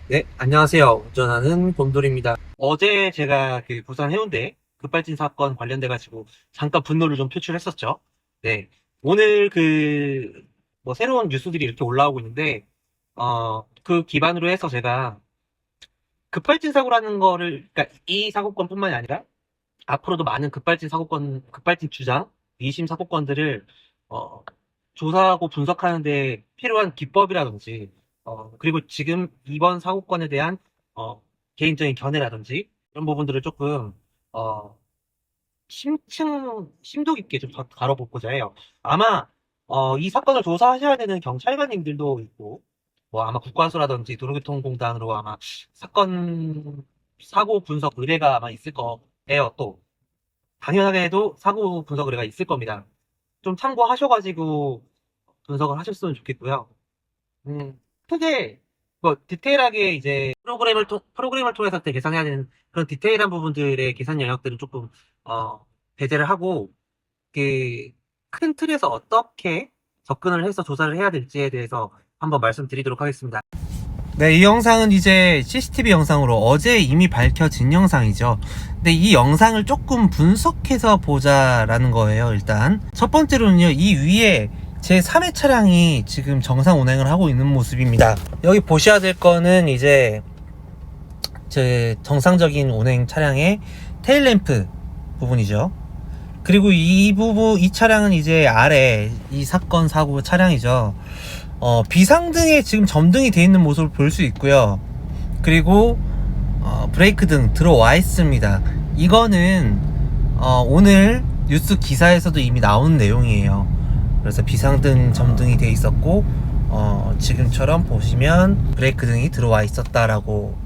네, 안녕하세요. 운전하는 곰돌이입니다. 어제 제가 그 부산 해운대 급발진 사건 관련돼가지고 잠깐 분노를 좀 표출했었죠. 네. 오늘 뭐 새로운 뉴스들이 이렇게 올라오고 있는데, 그 기반으로 해서 제가 급발진 사고라는 거를, 그러니까 이 사고건뿐만이 아니라 앞으로도 많은 급발진 주장, 미심 사고건들을, 어, 조사하고 분석하는데 필요한 기법이라든지, 그리고 지금 이번 사고건에 대한, 어, 개인적인 견해라든지, 이런 부분들을 조금, 어, 심도 깊게 좀 다뤄보고자 해요. 아마, 이 사건을 조사하셔야 되는 경찰관님들도 있고, 뭐 아마 국과수라든지 도로교통공단으로 아마 사고 분석 의뢰가 아마 있을 거예요, 또. 당연하게도 사고 분석 의뢰가 있을 겁니다. 좀 참고하셔가지고 분석을 하셨으면 좋겠고요. 크게, 뭐, 디테일하게 이제 프로그램을 통해서 계산해야 되는 그런 디테일한 부분들의 계산 영역들은 조금, 배제를 하고, 그, 큰 틀에서 어떻게 접근을 해서 조사를 해야 될지에 대해서 한번 말씀드리도록 하겠습니다. 네, 이 영상은 이제 CCTV 영상으로 어제 이미 밝혀진 영상이죠. 근데 이 영상을 조금 분석해서 보자라는 거예요, 일단. 첫 번째로는요, 이 위에 제 3회 차량이 지금 정상 운행을 하고 있는 모습입니다. 여기 보셔야 될 거는 이제 제 정상적인 운행 차량의 테일램프 부분이죠. 그리고 이 차량은 이제 아래 이 사건 사고 차량이죠. 비상등에 지금 점등이 되어 있는 모습을 볼 수 있고요. 그리고 브레이크 등 들어와 있습니다. 이거는 오늘 뉴스 기사에서도 이미 나온 내용이에요. 그래서 비상등 점등이 되어 있었고 지금처럼 보시면 브레이크 등이 들어와 있었다라고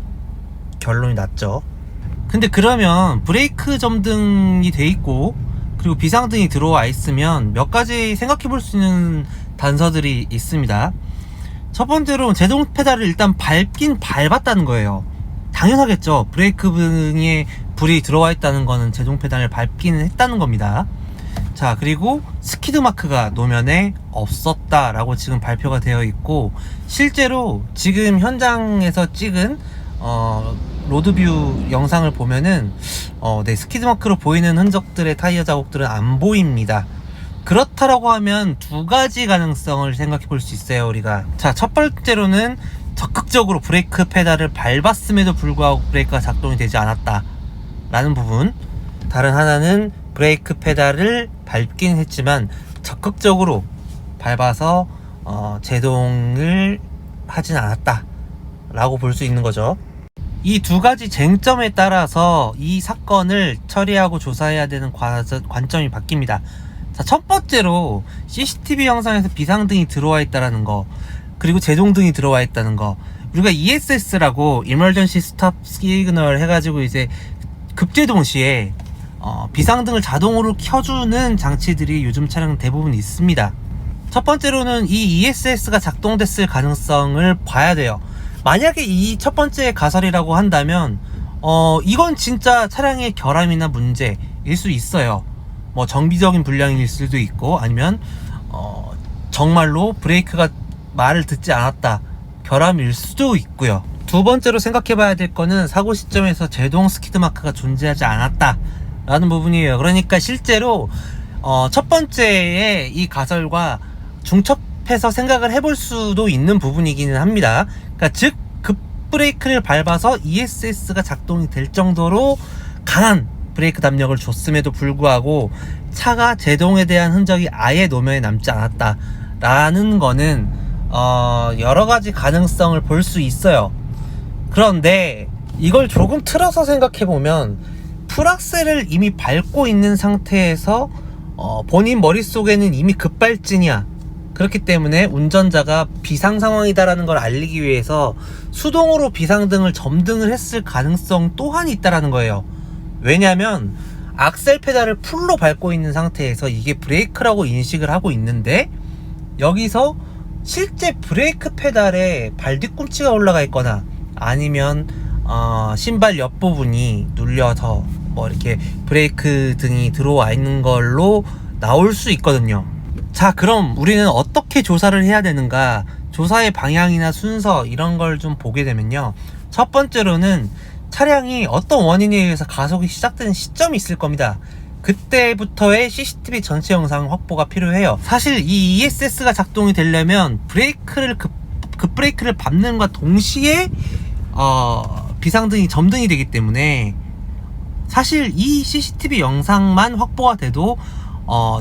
결론이 났죠. 근데 그러면 브레이크 점등이 돼 있고 그리고 비상등이 들어와 있으면 몇 가지 생각해 볼 수 있는 단서들이 있습니다. 첫 번째로 제동 페달을 일단 밟긴 밟았다는 거예요. 당연하겠죠. 브레이크 등에 불이 들어와 있다는 거는 제동 페달을 밟기는 했다는 겁니다. 자, 그리고 스키드 마크가 노면에 없었다라고 지금 발표가 되어 있고, 실제로 지금 현장에서 찍은 로드뷰 영상을 보면은 네, 스키드 마크로 보이는 흔적들의 타이어 자국들은 안 보입니다. 그렇다라고 하면 두 가지 가능성을 생각해 볼 수 있어요, 우리가. 자, 첫 번째로는 적극적으로 브레이크 페달을 밟았음에도 불구하고 브레이크가 작동이 되지 않았다 라는 부분. 다른 하나는 브레이크 페달을 밟긴 했지만 적극적으로 밟아서 제동을 하진 않았다 라고 볼 수 있는 거죠. 이 두 가지 쟁점에 따라서 이 사건을 처리하고 조사해야 되는 관점이 바뀝니다. 자, 첫 번째로 CCTV 영상에서 비상등이 들어와 있다는 거, 그리고 제동등이 들어와 있다는 거, 우리가 ESS라고 Emergency Stop Signal 해가지고 이제 급제동 시에 비상등을 자동으로 켜주는 장치들이 요즘 차량 대부분 있습니다. 첫 번째로는 이 ESS가 작동됐을 가능성을 봐야 돼요. 만약에 이 첫 번째 가설이라고 한다면 이건 진짜 차량의 결함이나 문제일 수 있어요. 뭐 정비적인 불량일 수도 있고, 아니면 정말로 브레이크가 말을 듣지 않았다, 결함일 수도 있고요. 두 번째로 생각해 봐야 될 거는 사고 시점에서 제동 스키드 마크가 존재하지 않았다 라는 부분이에요. 그러니까 실제로 첫 번째의 이 가설과 중첩해서 생각을 해볼 수도 있는 부분이기는 합니다. 그러니까 즉 급브레이크를 밟아서 ESS가 작동이 될 정도로 강한 브레이크 담력을 줬음에도 불구하고 차가 제동에 대한 흔적이 아예 노면에 남지 않았다 라는 거는 여러 가지 가능성을 볼 수 있어요. 그런데 이걸 조금 틀어서 생각해 보면 풀악셀을 이미 밟고 있는 상태에서 본인 머릿속에는 이미 급발진이야. 그렇기 때문에 운전자가 비상 상황이다라는 걸 알리기 위해서 수동으로 비상등을 점등을 했을 가능성 또한 있다라는 거예요. 왜냐면 악셀 페달을 풀로 밟고 있는 상태에서 이게 브레이크라고 인식을 하고 있는데, 여기서 실제 브레이크 페달에 발 뒤꿈치가 올라가 있거나 아니면 신발 옆부분이 눌려서 뭐 이렇게 브레이크 등이 들어와 있는 걸로 나올 수 있거든요. 자, 그럼 우리는 어떻게 조사를 해야 되는가? 조사의 방향이나 순서 이런 걸 좀 보게 되면요, 첫 번째로는 차량이 어떤 원인에 의해서 가속이 시작되는 시점이 있을 겁니다. 그때부터의 CCTV 전체 영상 확보가 필요해요. 사실 이 ESS가 작동이 되려면 급브레이크를 밟는과 동시에 비상등이 점등이 되기 때문에 사실 이 CCTV 영상만 확보가 돼도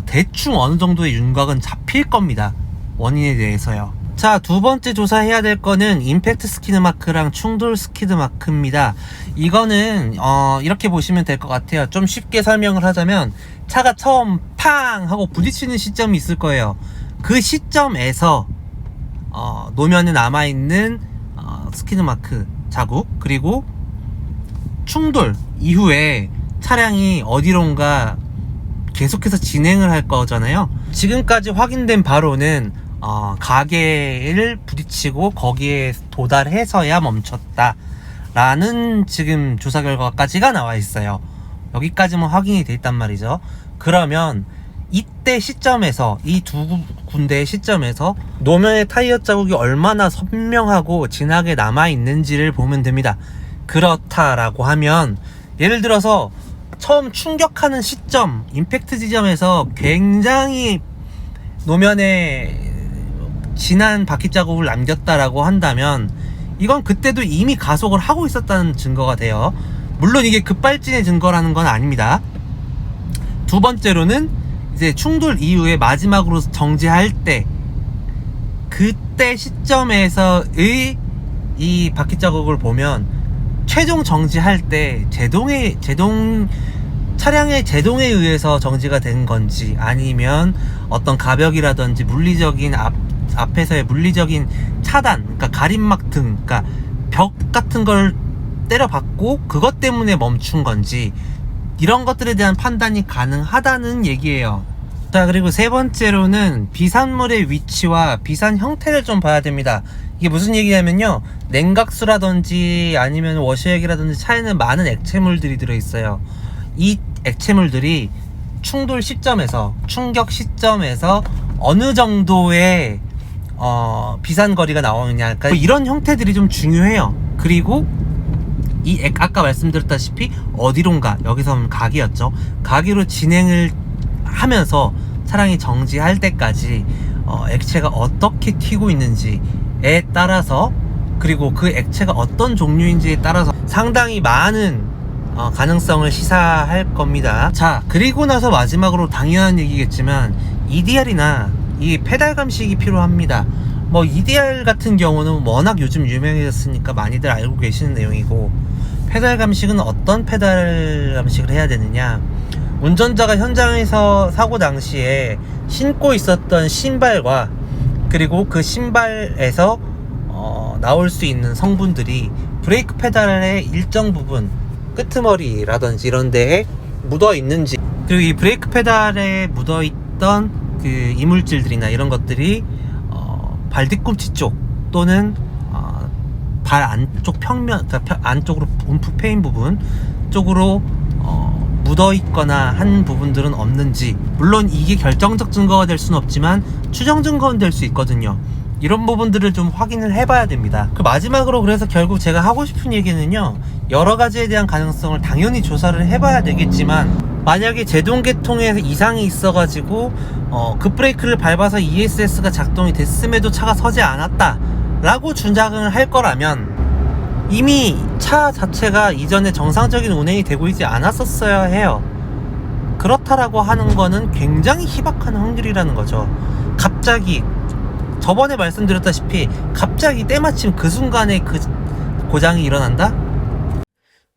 대충 어느 정도의 윤곽은 잡힐 겁니다. 원인에 대해서요. 자, 두 번째 조사해야 될 거는 임팩트 스키드 마크랑 충돌 스키드 마크입니다. 이거는 이렇게 보시면 될 것 같아요. 좀 쉽게 설명을 하자면 차가 처음 팡 하고 부딪히는 시점이 있을 거예요. 그 시점에서 노면에 남아있는 스키드 마크 자국, 그리고 충돌 이후에 차량이 어디론가 계속해서 진행을 할 거잖아요. 지금까지 확인된 바로는 가게를 부딪히고 거기에 도달해서야 멈췄다 라는 지금 조사 결과까지가 나와 있어요. 여기까지만 확인이 돼 있단 말이죠. 그러면 이때 시점에서, 이 두 군데의 시점에서 노면의 타이어 자국이 얼마나 선명하고 진하게 남아 있는지를 보면 됩니다. 그렇다라고 하면, 예를 들어서 처음 충격하는 시점, 임팩트 지점에서 굉장히 노면에 진한 바퀴 자국을 남겼다라고 한다면, 이건 그때도 이미 가속을 하고 있었다는 증거가 돼요. 물론 이게 급발진의 증거라는 건 아닙니다. 두 번째로는 이제 충돌 이후에 마지막으로 정지할 때, 그때 시점에서의 이 바퀴 자국을 보면 최종 정지할 때 차량의 제동에 의해서 정지가 된 건지, 아니면 어떤 가벽이라든지 물리적인 앞에서의 물리적인 차단, 그러니까 가림막 등, 그러니까 벽 같은 걸 때려박고 그것 때문에 멈춘 건지, 이런 것들에 대한 판단이 가능하다는 얘기예요. 자, 그리고 세 번째로는 비산물의 위치와 비산 형태를 좀 봐야 됩니다. 이게 무슨 얘기냐면요, 냉각수라든지 아니면 워셔액이라든지 차에는 많은 액체물들이 들어있어요. 이 액체물들이 충돌 시점에서, 충격 시점에서 어느 정도의 비산거리가 나오느냐, 그러니까 이런 형태들이 좀 중요해요. 그리고 아까 말씀드렸다시피 어디론가, 여기서는 가기였죠. 가기로 진행을 하면서 차량이 정지할 때까지 액체가 어떻게 튀고 있는지에 따라서, 그리고 그 액체가 어떤 종류인지에 따라서 상당히 많은 가능성을 시사할 겁니다. 자, 그리고 나서 마지막으로 당연한 얘기겠지만 EDR이나 이 페달 감식이 필요합니다. 뭐 EDR 같은 경우는 워낙 요즘 유명해졌으니까 많이들 알고 계시는 내용이고, 페달 감식은 어떤 페달 감식을 해야 되느냐, 운전자가 현장에서 사고 당시에 신고 있었던 신발과, 그리고 그 신발에서 나올 수 있는 성분들이 브레이크 페달의 일정 부분, 끄트머리라든지 이런 데에 묻어 있는지, 그리고 이 브레이크 페달에 묻어 있던 그 이물질들이나 이런 것들이 발 뒤꿈치 쪽 또는 발 안쪽 평면, 그러니까 안쪽으로 움프 패인 부분 쪽으로 묻어 있거나 한 부분들은 없는지, 물론 이게 결정적 증거가 될 수는 없지만 추정 증거는 될 수 있거든요. 이런 부분들을 좀 확인을 해봐야 됩니다. 그 마지막으로, 그래서 결국 제가 하고 싶은 얘기는요, 여러 가지에 대한 가능성을 당연히 조사를 해봐야 되겠지만, 만약에 제동계통에 이상이 있어가지고 급브레이크를 밟아서 ESS가 작동이 됐음에도 차가 서지 않았다 라고 주장을 할 거라면, 이미 차 자체가 이전에 정상적인 운행이 되고 있지 않았었어야 해요. 그렇다라고 하는 거는 굉장히 희박한 확률이라는 거죠. 갑자기, 저번에 말씀드렸다시피 갑자기 때마침 그 순간에 그 고장이 일어난다?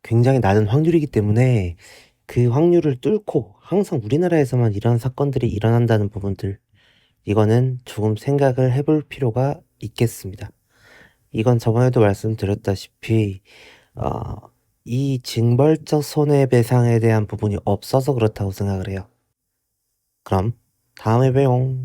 굉장히 낮은 확률이기 때문에 그 확률을 뚫고 항상 우리나라에서만 이런 사건들이 일어난다는 부분들, 이거는 조금 생각을 해볼 필요가 있겠습니다. 이건 저번에도 말씀드렸다시피 이 징벌적 손해배상에 대한 부분이 없어서 그렇다고 생각을 해요. 그럼 다음에 봬요.